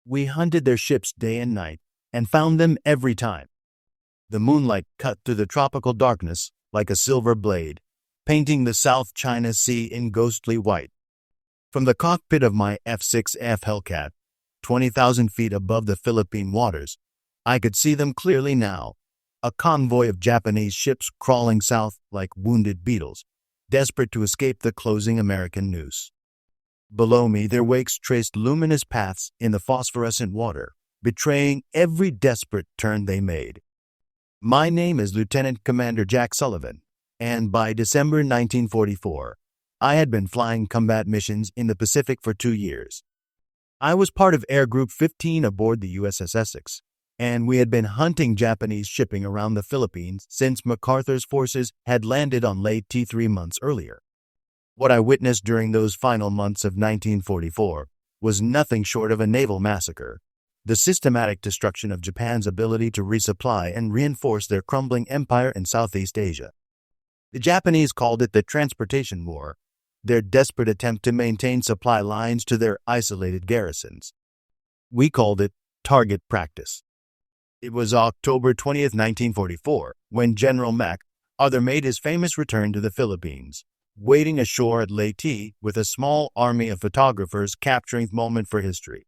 We hunted their ships day and night and found them every time. The moonlight cut through the tropical darkness like a silver blade, painting the South China Sea in ghostly white. From the cockpit of my F6F Hellcat, 20,000 feet above the Philippine waters, I could see them clearly now, a convoy of Japanese ships crawling south like wounded beetles, desperate to escape the closing American noose. Below me, their wakes traced luminous paths in the phosphorescent water, betraying every desperate turn they made. My name is Lieutenant Commander Jack Sullivan, and by December 1944, I had been flying combat missions in the Pacific for 2 years. I was part of Air Group 15 aboard the USS Essex, and we had been hunting Japanese shipping around the Philippines since MacArthur's forces had landed on Leyte 3 months earlier. What I witnessed during those final months of 1944 was nothing short of a naval massacre, the systematic destruction of Japan's ability to resupply and reinforce their crumbling empire in Southeast Asia. The Japanese called it the Transportation War, their desperate attempt to maintain supply lines to their isolated garrisons. We called it target practice. It was October 20th, 1944, when General MacArthur made his famous return to the Philippines, wading ashore at Leyte with a small army of photographers capturing the moment for history.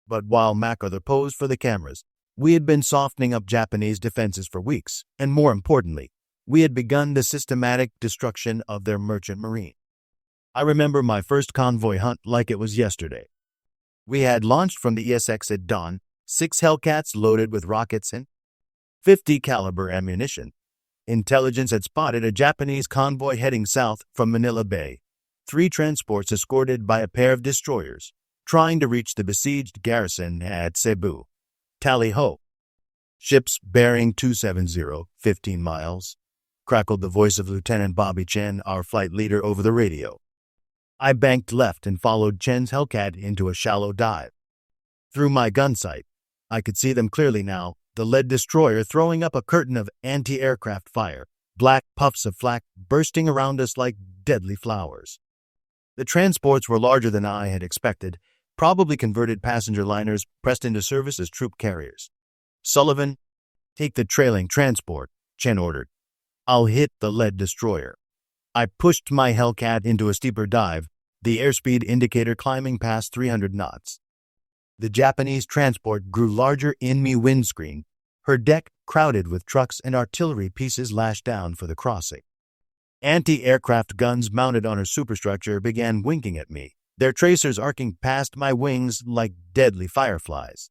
But while MacArthur posed for the cameras, we had been softening up Japanese defenses for weeks, and more importantly, we had begun the systematic destruction of their merchant marine. I remember my first convoy hunt like it was yesterday. We had launched from the ESX at dawn, 6 Hellcats loaded with rockets and .50 caliber ammunition. Intelligence had spotted a Japanese convoy heading south from Manila Bay, 3 transports escorted by a pair of destroyers, trying to reach the besieged garrison at Cebu. Tally-ho! Ships bearing 270, 15 miles, crackled the voice of Lieutenant Bobby Chen, our flight leader, over the radio. I banked left and followed Chen's Hellcat into a shallow dive. Through my gun sight, I could see them clearly now, the lead destroyer throwing up a curtain of anti-aircraft fire, black puffs of flak bursting around us like deadly flowers. The transports were larger than I had expected, probably converted passenger liners pressed into service as troop carriers. "Sullivan, take the trailing transport," Chen ordered. "I'll hit the lead destroyer." I pushed my Hellcat into a steeper dive, the airspeed indicator climbing past 300 knots. The Japanese transport grew larger in my windscreen, her deck crowded with trucks and artillery pieces lashed down for the crossing. Anti-aircraft guns mounted on her superstructure began winking at me, their tracers arcing past my wings like deadly fireflies.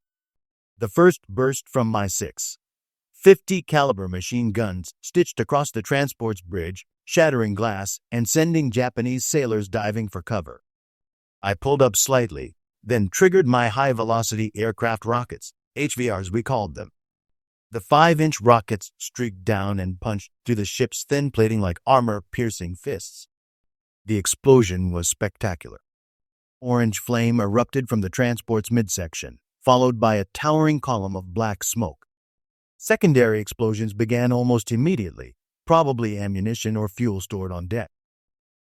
The first burst from my 6.50 caliber machine guns stitched across the transport's bridge, shattering glass and sending Japanese sailors diving for cover. I pulled up slightly, then triggered my high-velocity aircraft rockets, HVRs we called them. The 5-inch rockets streaked down and punched through the ship's thin plating like armor-piercing fists. The explosion was spectacular. Orange flame erupted from the transport's midsection, followed by a towering column of black smoke. Secondary explosions began almost immediately, probably ammunition or fuel stored on deck.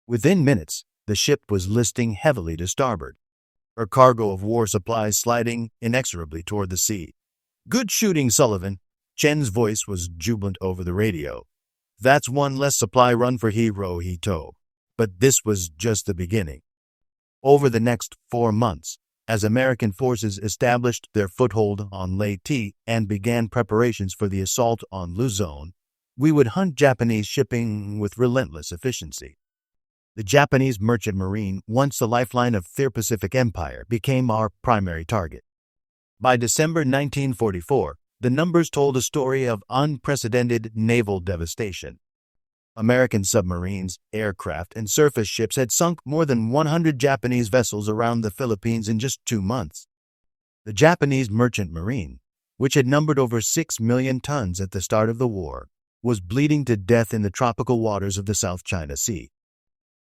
Within minutes, the ship was listing heavily to starboard, her cargo of war supplies sliding inexorably toward the sea. "Good shooting, Sullivan." Chen's voice was jubilant over the radio. "That's one less supply run for Hirohito." But this was just the beginning. Over the next 4 months, as American forces established their foothold on Leyte and began preparations for the assault on Luzon, we would hunt Japanese shipping with relentless efficiency. The Japanese merchant marine, once the lifeline of the Pacific Empire, became our primary target. By December 1944, the numbers told a story of unprecedented naval devastation. American submarines, aircraft, and surface ships had sunk more than 100 Japanese vessels around the Philippines in just 2 months. The Japanese merchant marine, which had numbered over 6 million tons at the start of the war, was bleeding to death in the tropical waters of the South China Sea.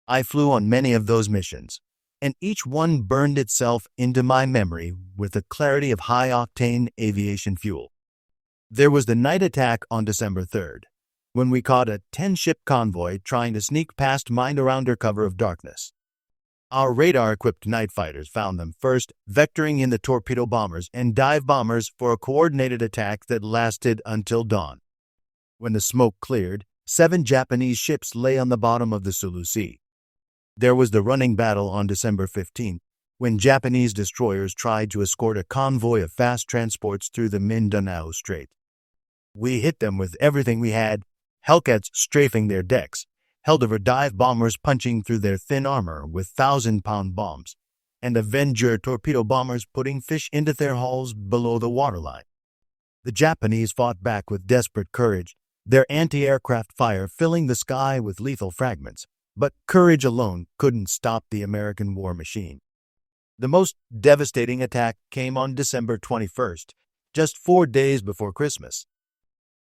I flew on many of those missions, and each one burned itself into my memory with the clarity of high-octane aviation fuel. There was the night attack on December 3rd, when we caught a 10-ship convoy trying to sneak past Mindoro under cover of darkness. Our radar-equipped night fighters found them first, vectoring in the torpedo bombers and dive bombers for a coordinated attack that lasted until dawn. When the smoke cleared, 7 Japanese ships lay on the bottom of the Sulu Sea. There was the running battle on December 15th, when Japanese destroyers tried to escort a convoy of fast transports through the Mindanao Strait. We hit them with everything we had, Hellcats strafing their decks, held-over dive bombers punching through their thin armor with 1,000-pound bombs, and Avenger torpedo bombers putting fish into their hulls below the waterline. The Japanese fought back with desperate courage, their anti-aircraft fire filling the sky with lethal fragments, but courage alone couldn't stop the American war machine. The most devastating attack came on December 21st, just 4 days before Christmas.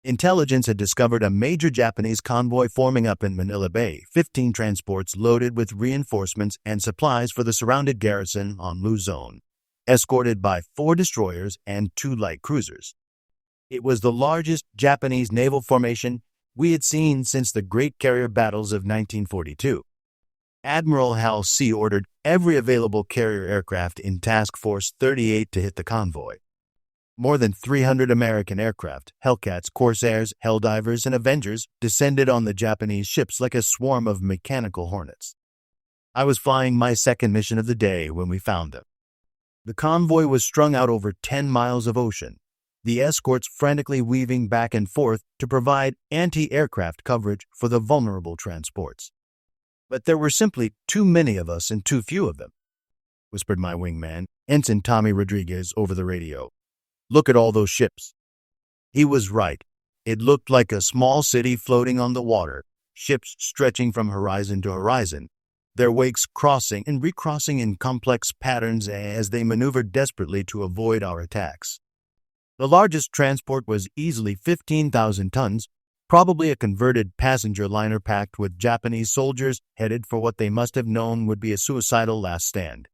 Intelligence had discovered a major Japanese convoy forming up in Manila Bay, 15 transports loaded with reinforcements and supplies for the surrounded garrison on Luzon, escorted by 4 destroyers and 2 light cruisers. It was the largest Japanese naval formation we had seen since the Great Carrier Battles of 1942. Admiral Hal C. ordered every available carrier aircraft in Task Force 38 to hit the convoy. More than 300 American aircraft, Hellcats, Corsairs, Helldivers, and Avengers descended on the Japanese ships like a swarm of mechanical hornets. I was flying my second mission of the day when we found them. The convoy was strung out over 10 miles of ocean, the escorts frantically weaving back and forth to provide anti-aircraft coverage for the vulnerable transports. But there were simply too many of us and too few of them, whispered my wingman, Ensign Tommy Rodriguez, over the radio. Look at all those ships. He was right. It looked like a small city floating on the water, ships stretching from horizon to horizon, their wakes crossing and recrossing in complex patterns as they maneuvered desperately to avoid our attacks. The largest transport was easily 15,000 tons, probably a converted passenger liner packed with Japanese soldiers headed for what they must have known would be a suicidal last stand.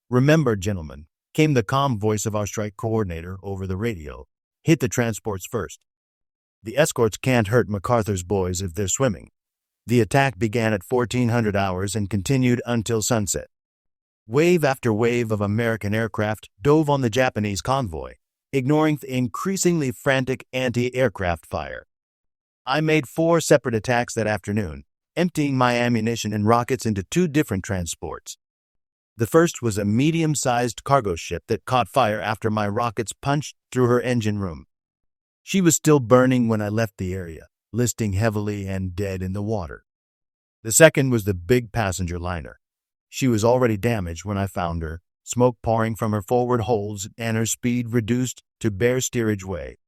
Remember, gentlemen, came the calm voice of our strike coordinator over the radio. Hit the transports first. The escorts can't hurt MacArthur's boys if they're swimming. The attack began at 1400 hours and continued until sunset. Wave after wave of American aircraft dove on the Japanese convoy, ignoring the increasingly frantic anti-aircraft fire. I made 4 separate attacks that afternoon, emptying my ammunition and rockets into 2 different transports. The first was a medium-sized cargo ship that caught fire after my rockets punched through her engine room. She was still burning when I left the area, listing heavily and dead in the water. The second was the big passenger liner. She was already damaged when I found her, smoke pouring from her forward holds and her speed reduced to bare steerage way.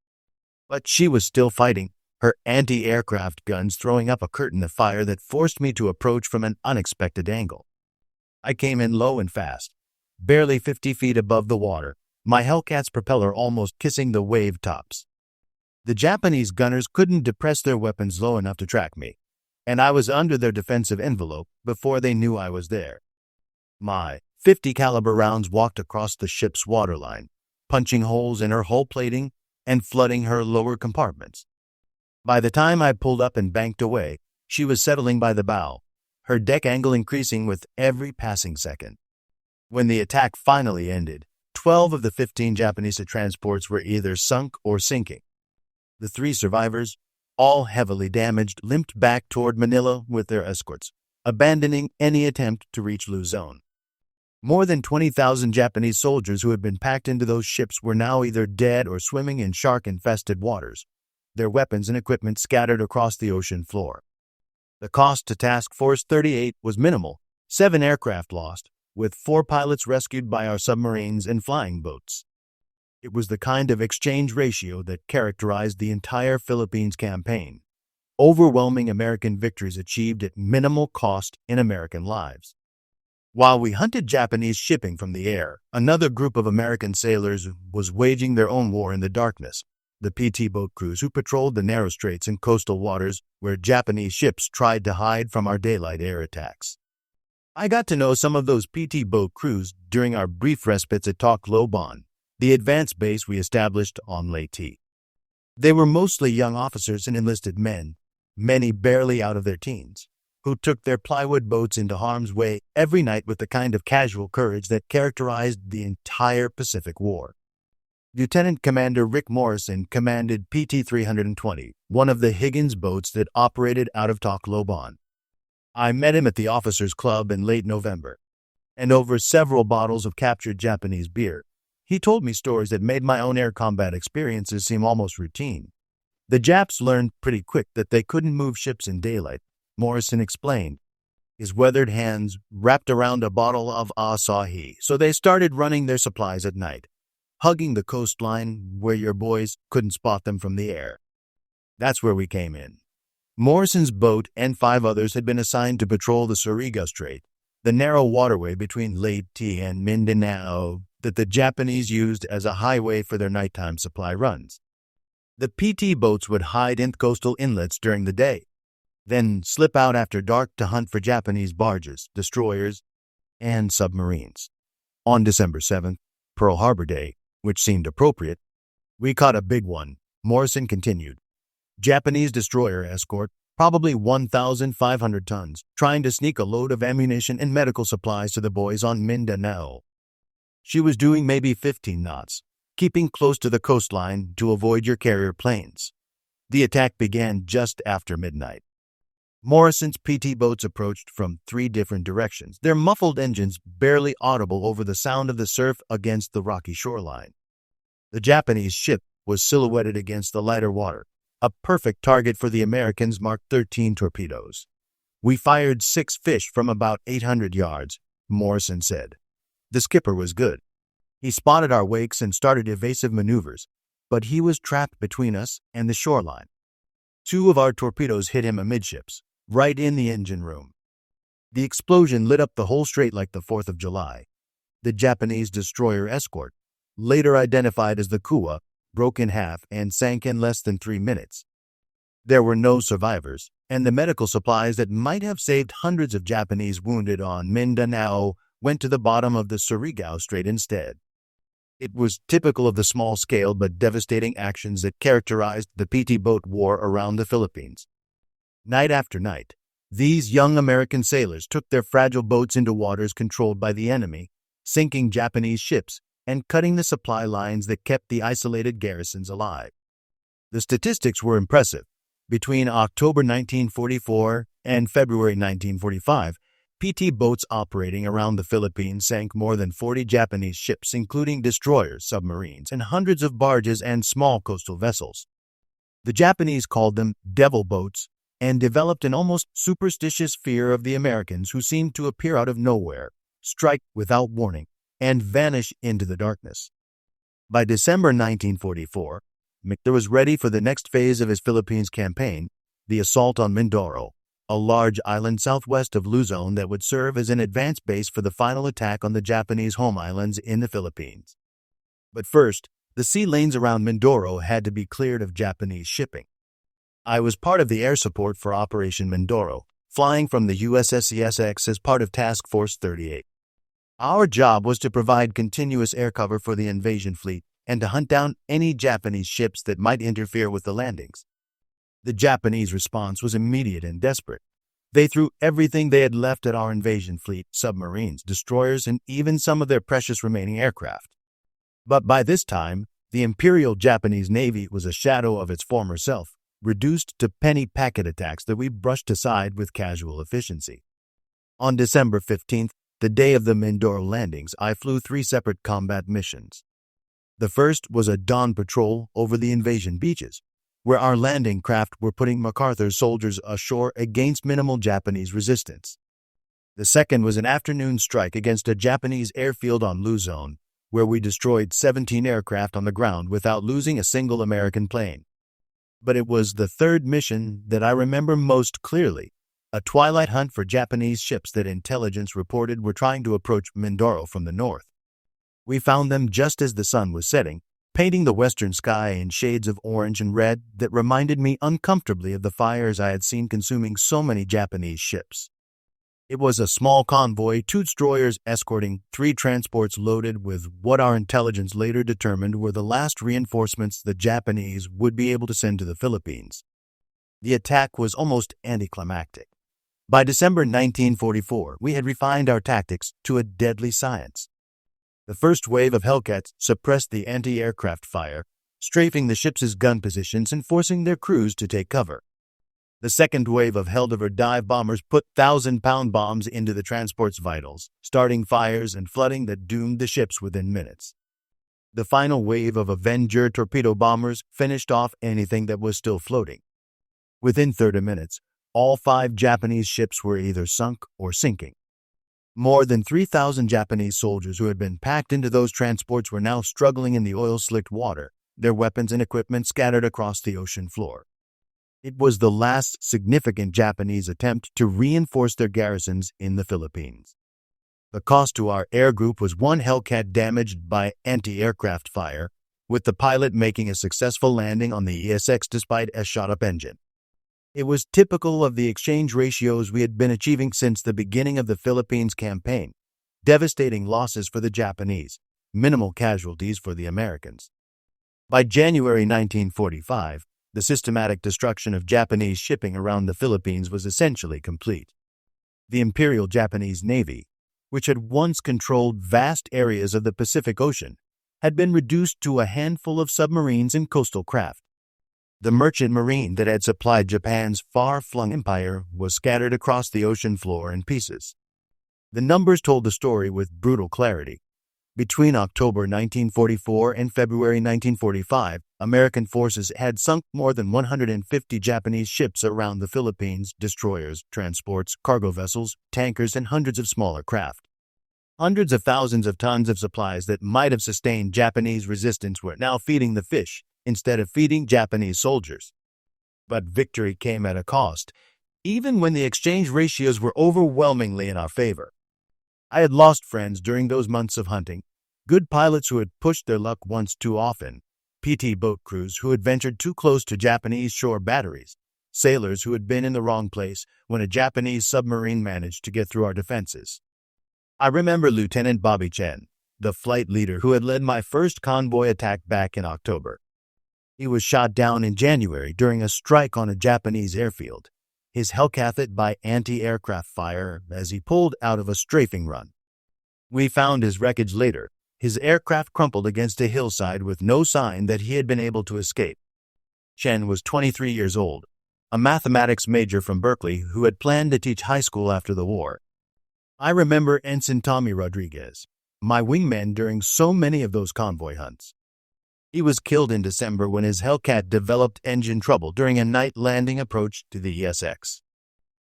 But she was still fighting, her anti-aircraft guns throwing up a curtain of fire that forced me to approach from an unexpected angle. I came in low and fast, barely 50 feet above the water, my Hellcat's propeller almost kissing the wave tops. The Japanese gunners couldn't depress their weapons low enough to track me, and I was under their defensive envelope before they knew I was there. My .50 caliber rounds walked across the ship's waterline, punching holes in her hull plating and flooding her lower compartments. By the time I pulled up and banked away, she was settling by the bow, her deck angle increasing with every passing second. When the attack finally ended, 12 of the 15 Japanese transports were either sunk or sinking. The 3 survivors, all heavily damaged, limped back toward Manila with their escorts, abandoning any attempt to reach Luzon. More than 20,000 Japanese soldiers who had been packed into those ships were now either dead or swimming in shark-infested waters, their weapons and equipment scattered across the ocean floor. The cost to Task Force 38 was minimal, 7 aircraft lost, with 4 pilots rescued by our submarines and flying boats. It was the kind of exchange ratio that characterized the entire Philippines campaign. Overwhelming American victories achieved at minimal cost in American lives. While we hunted Japanese shipping from the air, another group of American sailors was waging their own war in the darkness. The PT boat crews who patrolled the narrow straits and coastal waters where Japanese ships tried to hide from our daylight air attacks. I got to know some of those PT boat crews during our brief respites at Tacloban, the advanced base we established on Leyte. They were mostly young officers and enlisted men, many barely out of their teens. who took their plywood boats into harm's way every night with the kind of casual courage that characterized the entire Pacific War. Lieutenant Commander Rick Morrison commanded PT-320, one of the Higgins boats that operated out of Tacloban. I met him at the officers' club in late November, and over several bottles of captured Japanese beer, he told me stories that made my own air combat experiences seem almost routine. The Japs learned pretty quick that they couldn't move ships in daylight, Morrison explained, his weathered hands wrapped around a bottle of Asahi, so they started running their supplies at night, hugging the coastline where your boys couldn't spot them from the air. That's where we came in. Morrison's boat and 5 others had been assigned to patrol the Surigao Strait, the narrow waterway between Leyte and Mindanao that the Japanese used as a highway for their nighttime supply runs. The PT boats would hide in coastal inlets during the day, then slip out after dark to hunt for Japanese barges, destroyers, and submarines. On December 7th, Pearl Harbor Day, which seemed appropriate, we caught a big one, Morrison continued. Japanese destroyer escort, probably 1,500 tons, trying to sneak a load of ammunition and medical supplies to the boys on Mindanao. She was doing maybe 15 knots, keeping close to the coastline to avoid your carrier planes. The attack began just after midnight. Morrison's PT boats approached from 3 different directions, their muffled engines barely audible over the sound of the surf against the rocky shoreline. The Japanese ship was silhouetted against the lighter water, a perfect target for the Americans' Mark 13 torpedoes. We fired 6 fish from about 800 yards, Morrison said. The skipper was good. He spotted our wakes and started evasive maneuvers, but he was trapped between us and the shoreline. 2 of our torpedoes hit him amidships, right in the engine room. The explosion lit up the whole strait like the 4th of July. The Japanese destroyer escort, later identified as the Kuwa, broke in half and sank in less than 3 minutes. There were no survivors, and the medical supplies that might have saved hundreds of Japanese wounded on Mindanao went to the bottom of the Surigao Strait instead. It was typical of the small-scale but devastating actions that characterized the PT boat war around the Philippines. Night after night, these young American sailors took their fragile boats into waters controlled by the enemy, sinking Japanese ships and cutting the supply lines that kept the isolated garrisons alive. The statistics were impressive. Between October 1944 and February 1945, PT boats operating around the Philippines sank more than 40 Japanese ships, including destroyers, submarines, and hundreds of barges and small coastal vessels. The Japanese called them devil boats and developed an almost superstitious fear of the Americans, who seemed to appear out of nowhere, strike without warning, and vanish into the darkness. By December 1944, MacArthur was ready for the next phase of his Philippines campaign, the assault on Mindoro, a large island southwest of Luzon that would serve as an advance base for the final attack on the Japanese home islands in the Philippines. But first, the sea lanes around Mindoro had to be cleared of Japanese shipping. I was part of the air support for Operation Mindoro, flying from the USS Essex as part of Task Force 38. Our job was to provide continuous air cover for the invasion fleet and to hunt down any Japanese ships that might interfere with the landings. The Japanese response was immediate and desperate. They threw everything they had left at our invasion fleet, submarines, destroyers, and even some of their precious remaining aircraft. But by this time, the Imperial Japanese Navy was a shadow of its former self, reduced to penny packet attacks that we brushed aside with casual efficiency. On December 15th, the day of the Mindoro landings, I flew 3 separate combat missions. The first was a dawn patrol over the invasion beaches, where our landing craft were putting MacArthur's soldiers ashore against minimal Japanese resistance. The second was an afternoon strike against a Japanese airfield on Luzon, where we destroyed 17 aircraft on the ground without losing a single American plane. But it was the third mission that I remember most clearly, a twilight hunt for Japanese ships that intelligence reported were trying to approach Mindoro from the north. We found them just as the sun was setting, painting the western sky in shades of orange and red that reminded me uncomfortably of the fires I had seen consuming so many Japanese ships. It was a small convoy, 2 destroyers escorting 3 transports loaded with what our intelligence later determined were the last reinforcements the Japanese would be able to send to the Philippines. The attack was almost anticlimactic. By December 1944, we had refined our tactics to a deadly science. The first wave of Hellcats suppressed the anti-aircraft fire, strafing the ships' gun positions and forcing their crews to take cover. The second wave of Helldivers dive bombers put 1,000-pound bombs into the transport's vitals, starting fires and flooding that doomed the ships within minutes. The final wave of Avenger torpedo bombers finished off anything that was still floating. Within 30 minutes, all 5 Japanese ships were either sunk or sinking. More than 3,000 Japanese soldiers who had been packed into those transports were now struggling in the oil-slicked water, their weapons and equipment scattered across the ocean floor. It was the last significant Japanese attempt to reinforce their garrisons in the Philippines. The cost to our air group was 1 Hellcat damaged by anti-aircraft fire, with the pilot making a successful landing on the ESX despite a shot-up engine. It was typical of the exchange ratios we had been achieving since the beginning of the Philippines campaign: devastating losses for the Japanese, minimal casualties for the Americans. By January 1945, the systematic destruction of Japanese shipping around the Philippines was essentially complete. The Imperial Japanese Navy, which had once controlled vast areas of the Pacific Ocean, had been reduced to a handful of submarines and coastal craft. The merchant marine that had supplied Japan's far-flung empire was scattered across the ocean floor in pieces. The numbers told the story with brutal clarity. Between October 1944 and February 1945, American forces had sunk more than 150 Japanese ships around the Philippines: destroyers, transports, cargo vessels, tankers, and hundreds of smaller craft. Hundreds of thousands of tons of supplies that might have sustained Japanese resistance were now feeding the fish instead of feeding Japanese soldiers. But victory came at a cost, even when the exchange ratios were overwhelmingly in our favor. I had lost friends during those months of hunting, good pilots who had pushed their luck once too often, PT boat crews who had ventured too close to Japanese shore batteries, sailors who had been in the wrong place when a Japanese submarine managed to get through our defenses. I remember Lieutenant Bobby Chen, the flight leader who had led my first convoy attack back in October. He was shot down in January during a strike on a Japanese airfield, his Hellcat hit by anti-aircraft fire as he pulled out of a strafing run. We found his wreckage later, his aircraft crumpled against a hillside with no sign that he had been able to escape. Chen was 23 years old, a mathematics major from Berkeley who had planned to teach high school after the war. I remember Ensign Tommy Rodriguez, my wingman during so many of those convoy hunts. He was killed in December when his Hellcat developed engine trouble during a night landing approach to the ESX.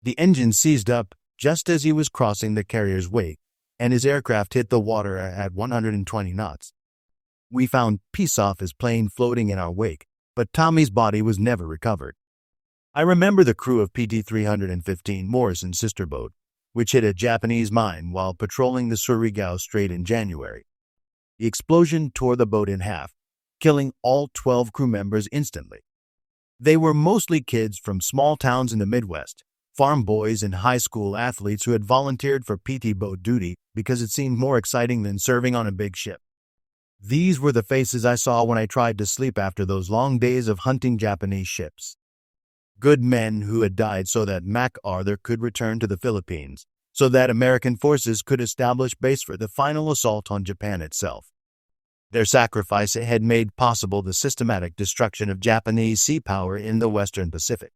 The engine seized up just as he was crossing the carrier's wake, and his aircraft hit the water at 120 knots. We found Peace off his plane floating in our wake, but Tommy's body was never recovered. I remember the crew of PT-315 Morrison's sister boat, which hit a Japanese mine while patrolling the Surigao Strait in January. The explosion tore the boat in half, killing all 12 crew members instantly. They were mostly kids from small towns in the Midwest, farm boys and high school athletes who had volunteered for PT boat duty because it seemed more exciting than serving on a big ship. These were the faces I saw when I tried to sleep after those long days of hunting Japanese ships. Good men who had died so that MacArthur could return to the Philippines, so that American forces could establish base for the final assault on Japan itself. Their sacrifice had made possible the systematic destruction of Japanese sea power in the Western Pacific.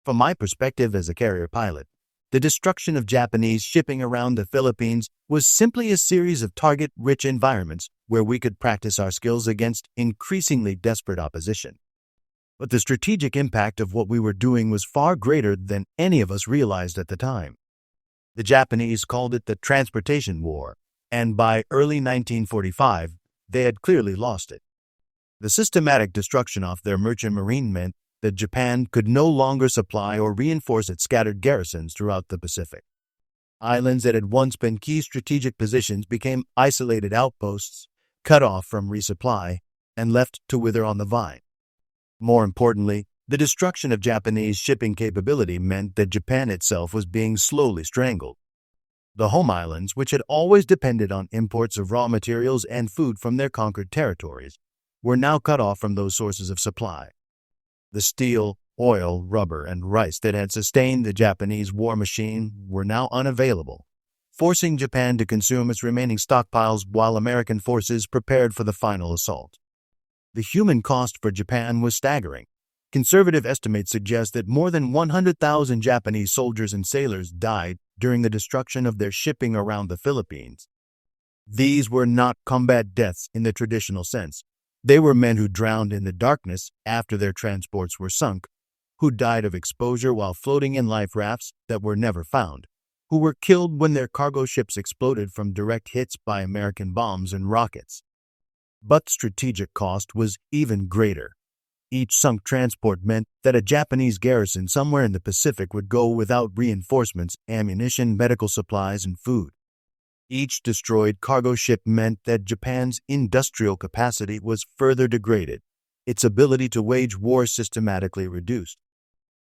From my perspective as a carrier pilot, the destruction of Japanese shipping around the Philippines was simply a series of target-rich environments where we could practice our skills against increasingly desperate opposition. But the strategic impact of what we were doing was far greater than any of us realized at the time. The Japanese called it the Transportation War, and by early 1945, they had clearly lost it. The systematic destruction of their merchant marine meant that Japan could no longer supply or reinforce its scattered garrisons throughout the Pacific. Islands that had once been key strategic positions became isolated outposts, cut off from resupply, and left to wither on the vine. More importantly, the destruction of Japanese shipping capability meant that Japan itself was being slowly strangled. The home islands, which had always depended on imports of raw materials and food from their conquered territories, were now cut off from those sources of supply. The steel, Oil, rubber, and rice that had sustained the Japanese war machine were now unavailable, forcing Japan to consume its remaining stockpiles while American forces prepared for the final assault. The human cost for Japan was staggering. Conservative estimates suggest that more than 100,000 Japanese soldiers and sailors died during the destruction of their shipping around the Philippines. These were not combat deaths in the traditional sense. They were men who drowned in the darkness after their transports were sunk, who died of exposure while floating in life rafts that were never found, who were killed when their cargo ships exploded from direct hits by American bombs and rockets. But strategic cost was even greater. Each sunk transport meant that a Japanese garrison somewhere in the Pacific would go without reinforcements, ammunition, medical supplies, and food. Each destroyed cargo ship meant that Japan's industrial capacity was further degraded, its ability to wage war systematically reduced.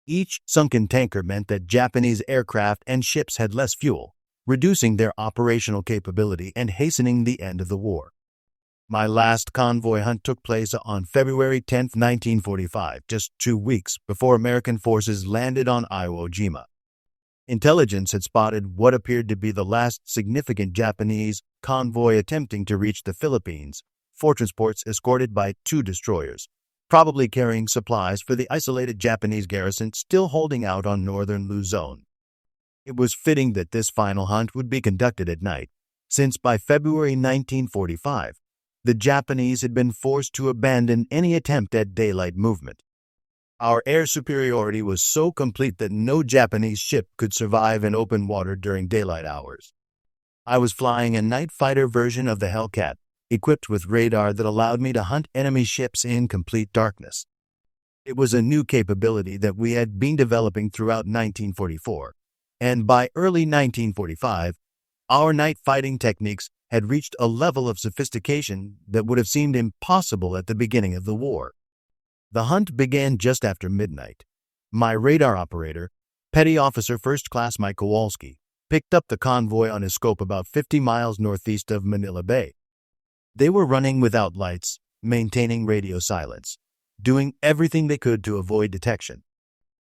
Each sunken tanker meant that Japanese aircraft and ships had less fuel, reducing their operational capability and hastening the end of the war. My last convoy hunt took place on February 10, 1945, just 2 weeks before American forces landed on Iwo Jima. Intelligence had spotted what appeared to be the last significant Japanese convoy attempting to reach the Philippines, 4 transports escorted by 2 destroyers, probably carrying supplies for the isolated Japanese garrison still holding out on northern Luzon. It was fitting that this final hunt would be conducted at night, since by February 1945, the Japanese had been forced to abandon any attempt at daylight movement. Our air superiority was so complete that no Japanese ship could survive in open water during daylight hours. I was flying a night fighter version of the Hellcat, equipped with radar that allowed me to hunt enemy ships in complete darkness. It was a new capability that we had been developing throughout 1944, and by early 1945, our night fighting techniques had reached a level of sophistication that would have seemed impossible at the beginning of the war. The hunt began just after midnight. My radar operator, Petty Officer First Class Mike Kowalski, picked up the convoy on his scope about 50 miles northeast of Manila Bay. They were running without lights, maintaining radio silence, doing everything they could to avoid detection.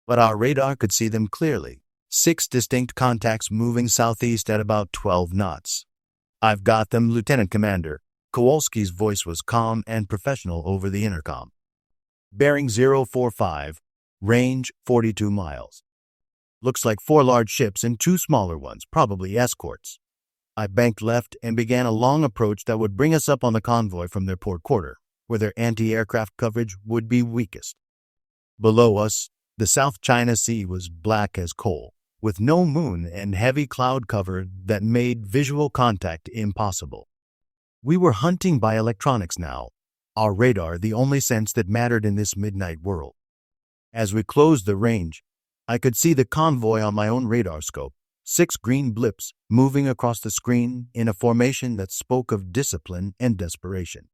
But our radar could see them clearly, 6 distinct contacts moving southeast at about 12 knots. "I've got them, Lieutenant Commander." Kowalski's voice was calm and professional over the intercom. "Bearing 045, range 42 miles. Looks like 4 large ships and 2 smaller ones, probably escorts." I banked left and began a long approach that would bring us up on the convoy from their port quarter, where their anti-aircraft coverage would be weakest. Below us, the South China Sea was black as coal, with no moon and heavy cloud cover that made visual contact impossible. We were hunting by electronics now, our radar the only sense that mattered in this midnight world. As we closed the range, I could see the convoy on my own radar scope, 6 green blips moving across the screen in a formation that spoke of discipline and desperation.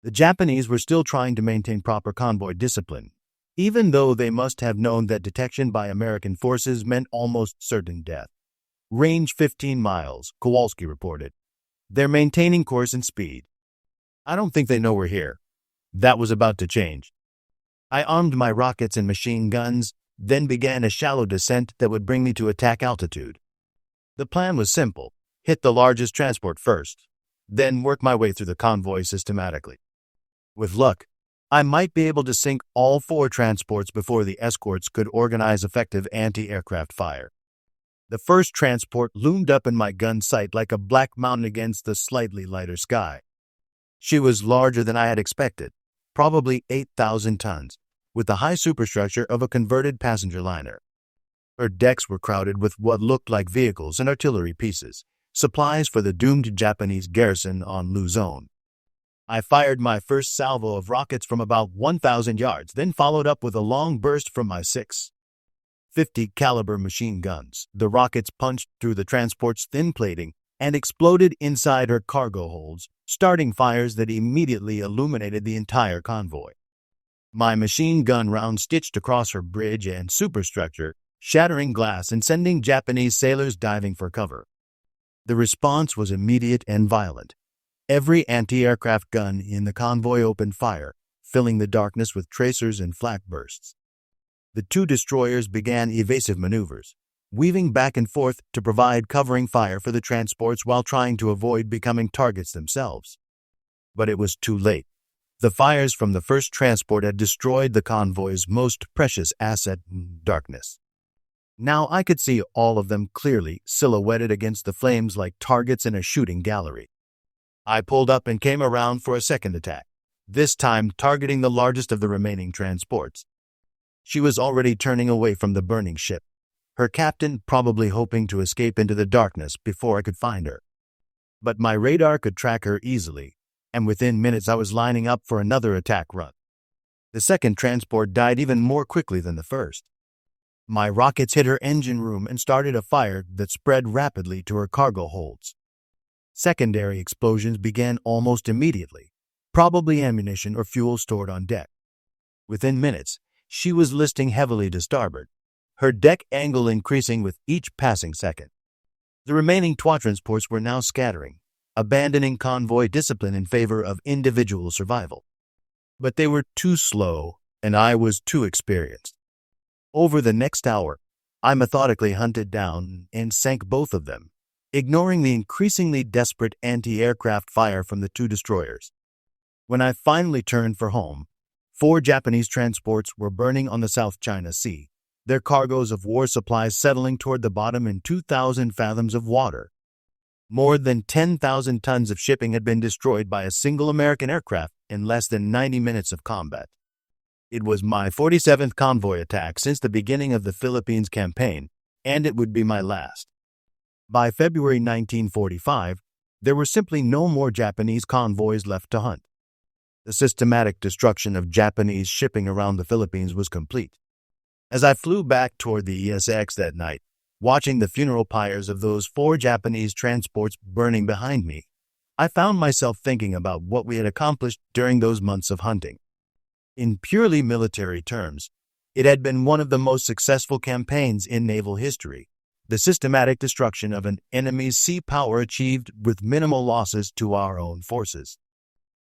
The Japanese were still trying to maintain proper convoy discipline, even though they must have known that detection by American forces meant almost certain death. "Range 15 miles, Kowalski reported. "They're maintaining course and speed." "I don't think they know we're here." That was about to change. I armed my rockets and machine guns, then began a shallow descent that would bring me to attack altitude. The plan was simple: hit the largest transport first, then work my way through the convoy systematically. With luck, I might be able to sink all 4 transports before the escorts could organize effective anti-aircraft fire. The first transport loomed up in my gun sight like a black mountain against the slightly lighter sky. She was larger than I had expected, probably 8,000 tons, with the high superstructure of a converted passenger liner. Her decks were crowded with what looked like vehicles and artillery pieces, supplies for the doomed Japanese garrison on Luzon. I fired my first salvo of rockets from about 1,000 yards, then followed up with a long burst from my 6.50 caliber machine guns. The rockets punched through the transport's thin plating and exploded inside her cargo holds, starting fires that immediately illuminated the entire convoy. My machine gun round stitched across her bridge and superstructure, shattering glass and sending Japanese sailors diving for cover. The response was immediate and violent. Every anti-aircraft gun in the convoy opened fire, filling the darkness with tracers and flak bursts. The two destroyers began evasive maneuvers, weaving back and forth to provide covering fire for the transports while trying to avoid becoming targets themselves. But it was too late. The fires from the first transport had destroyed the convoy's most precious asset, darkness. Now I could see all of them clearly, silhouetted against the flames like targets in a shooting gallery. I pulled up and came around for a second attack, this time targeting the largest of the remaining transports. She was already turning away from the burning ship, her captain probably hoping to escape into the darkness before I could find her. But my radar could track her easily, and within minutes I was lining up for another attack run. The second transport died even more quickly than the first. My rockets hit her engine room and started a fire that spread rapidly to her cargo holds. Secondary explosions began almost immediately, probably ammunition or fuel stored on deck. Within minutes, she was listing heavily to starboard, her deck angle increasing with each passing second. The remaining trois transports were now scattering, abandoning convoy discipline in favor of individual survival. But they were too slow, and I was too experienced. Over the next hour, I methodically hunted down and sank both of them, ignoring the increasingly desperate anti-aircraft fire from the two destroyers. When I finally turned for home, 4 Japanese transports were burning on the South China Sea, their cargoes of war supplies settling toward the bottom in 2,000 fathoms of water. More than 10,000 tons of shipping had been destroyed by a single American aircraft in less than 90 minutes of combat. It was my 47th convoy attack since the beginning of the Philippines campaign, and it would be my last. By February 1945, there were simply no more Japanese convoys left to hunt. The systematic destruction of Japanese shipping around the Philippines was complete. As I flew back toward the ESX that night, watching the funeral pyres of those 4 Japanese transports burning behind me, I found myself thinking about what we had accomplished during those months of hunting. In purely military terms, it had been one of the most successful campaigns in naval history, the systematic destruction of an enemy's sea power achieved with minimal losses to our own forces.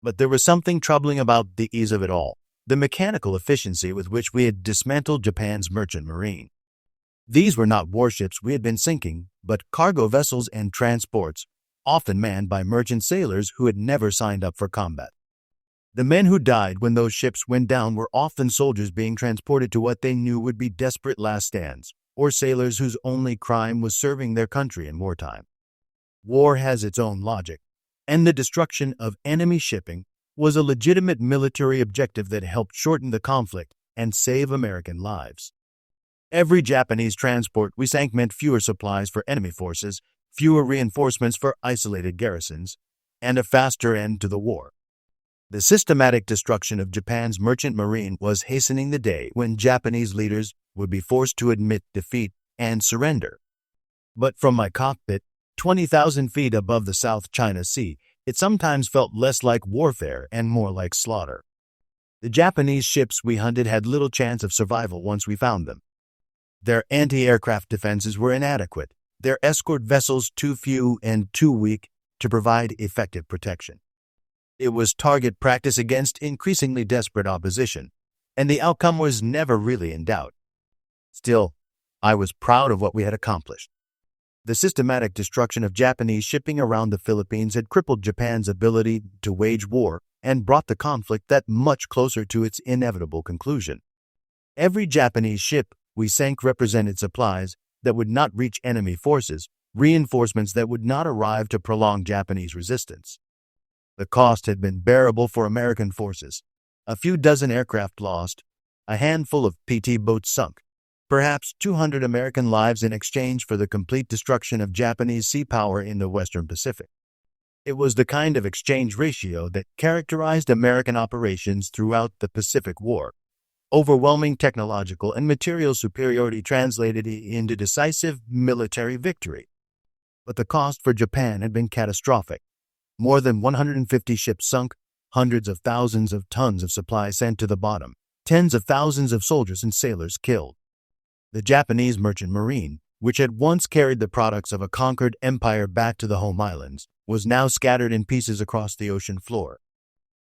But there was something troubling about the ease of it all, the mechanical efficiency with which we had dismantled Japan's merchant marine. These were not warships we had been sinking, but cargo vessels and transports, often manned by merchant sailors who had never signed up for combat. The men who died when those ships went down were often soldiers being transported to what they knew would be desperate last stands, or sailors whose only crime was serving their country in wartime. War has its own logic, and the destruction of enemy shipping was a legitimate military objective that helped shorten the conflict and save American lives. Every Japanese transport we sank meant fewer supplies for enemy forces, fewer reinforcements for isolated garrisons, and a faster end to the war. The systematic destruction of Japan's merchant marine was hastening the day when Japanese leaders would be forced to admit defeat and surrender. But from my cockpit, 20,000 feet above the South China Sea, it sometimes felt less like warfare and more like slaughter. The Japanese ships we hunted had little chance of survival once we found them. Their anti-aircraft defenses were inadequate, their escort vessels too few and too weak to provide effective protection. It was target practice against increasingly desperate opposition, and the outcome was never really in doubt. Still, I was proud of what we had accomplished. The systematic destruction of Japanese shipping around the Philippines had crippled Japan's ability to wage war and brought the conflict that much closer to its inevitable conclusion. Every Japanese ship we sank represented supplies that would not reach enemy forces, reinforcements that would not arrive to prolong Japanese resistance. The cost had been bearable for American forces. A few dozen aircraft lost, a handful of PT boats sunk, perhaps 200 American lives in exchange for the complete destruction of Japanese sea power in the Western Pacific. It was the kind of exchange ratio that characterized American operations throughout the Pacific War. Overwhelming technological and material superiority translated into decisive military victory. But the cost for Japan had been catastrophic. More than 150 ships sunk, hundreds of thousands of tons of supplies sent to the bottom, tens of thousands of soldiers and sailors killed. The Japanese merchant marine, which had once carried the products of a conquered empire back to the home islands, was now scattered in pieces across the ocean floor.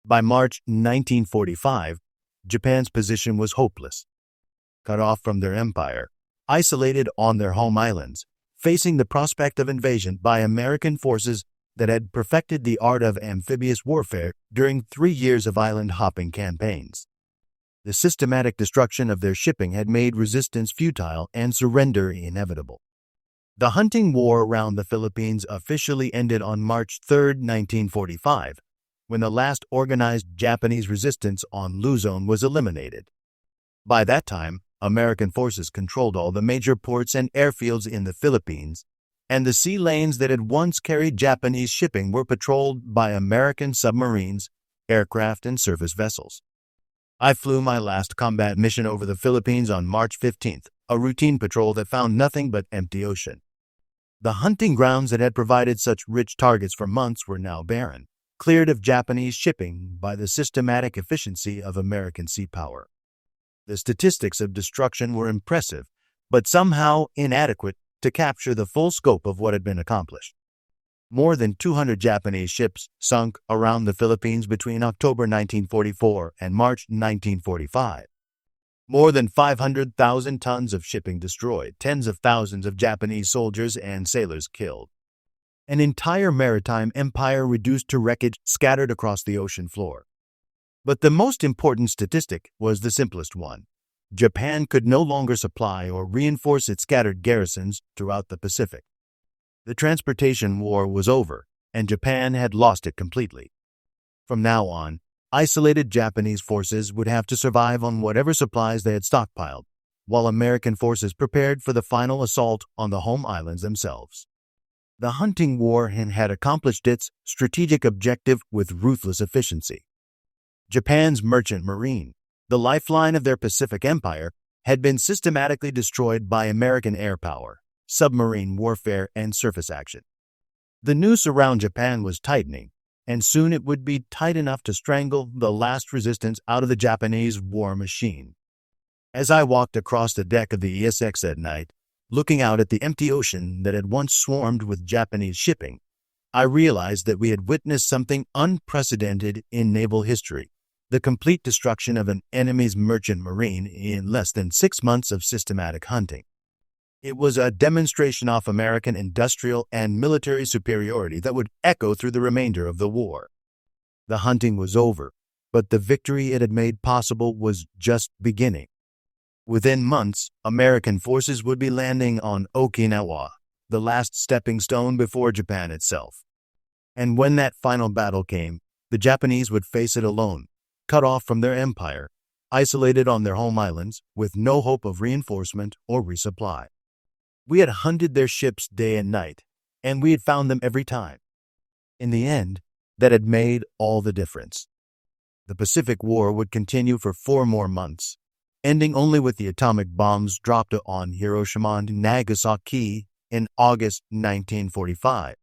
By March 1945, Japan's position was hopeless. cut off from their empire, isolated on their home islands, facing the prospect of invasion by American forces that had perfected the art of amphibious warfare during 3 years of island-hopping campaigns. The systematic destruction of their shipping had made resistance futile and surrender inevitable. The hunting war around the Philippines officially ended on March 3, 1945, when the last organized Japanese resistance on Luzon was eliminated. By that time, American forces controlled all the major ports and airfields in the Philippines, and the sea lanes that had once carried Japanese shipping were patrolled by American submarines, aircraft, and surface vessels. I flew my last combat mission over the Philippines on March 15th, a routine patrol that found nothing but empty ocean. The hunting grounds that had provided such rich targets for months were now barren, cleared of Japanese shipping by the systematic efficiency of American sea power. The statistics of destruction were impressive, but somehow inadequate to capture the full scope of what had been accomplished. More than 200 Japanese ships sunk around the Philippines between October 1944 and March 1945. More than 500,000 tons of shipping destroyed, tens of thousands of Japanese soldiers and sailors killed. An entire maritime empire reduced to wreckage scattered across the ocean floor. But the most important statistic was the simplest one. Japan could no longer supply or reinforce its scattered garrisons throughout the Pacific. The transportation war was over, and Japan had lost it completely. From now on, isolated Japanese forces would have to survive on whatever supplies they had stockpiled, while American forces prepared for the final assault on the home islands themselves. The hunting war had accomplished its strategic objective with ruthless efficiency. Japan's merchant marine, the lifeline of their Pacific empire, had been systematically destroyed by American air power, submarine warfare, and surface action. The noose around Japan was tightening, and soon it would be tight enough to strangle the last resistance out of the Japanese war machine. As I walked across the deck of the ESX at night, looking out at the empty ocean that had once swarmed with Japanese shipping, I realized that we had witnessed something unprecedented in naval history: the complete destruction of an enemy's merchant marine in less than 6 months of systematic hunting. It was a demonstration of American industrial and military superiority that would echo through the remainder of the war. The hunting was over, but the victory it had made possible was just beginning. Within months, American forces would be landing on Okinawa, the last stepping stone before Japan itself. And when that final battle came, the Japanese would face it alone, cut off from their empire, isolated on their home islands, with no hope of reinforcement or resupply. We had hunted their ships day and night, and we had found them every time. In the end, that had made all the difference. The Pacific War would continue for 4 more months, ending only with the atomic bombs dropped on Hiroshima and Nagasaki in August 1945.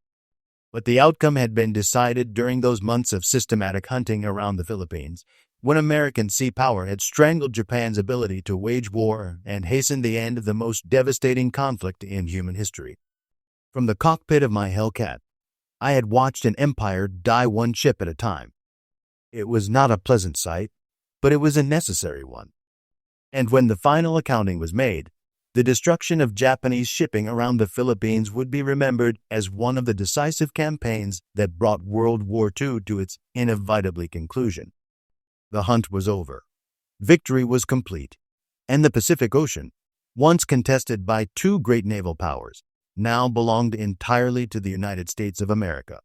But the outcome had been decided during those months of systematic hunting around the Philippines, when American sea power had strangled Japan's ability to wage war and hastened the end of the most devastating conflict in human history. From the cockpit of my Hellcat, I had watched an empire die one ship at a time. It was not a pleasant sight, but it was a necessary one. And when the final accounting was made, the destruction of Japanese shipping around the Philippines would be remembered as one of the decisive campaigns that brought World War II to its inevitably conclusion. The hunt was over. Victory was complete, and the Pacific Ocean, once contested by 2 great naval powers, now belonged entirely to the United States of America.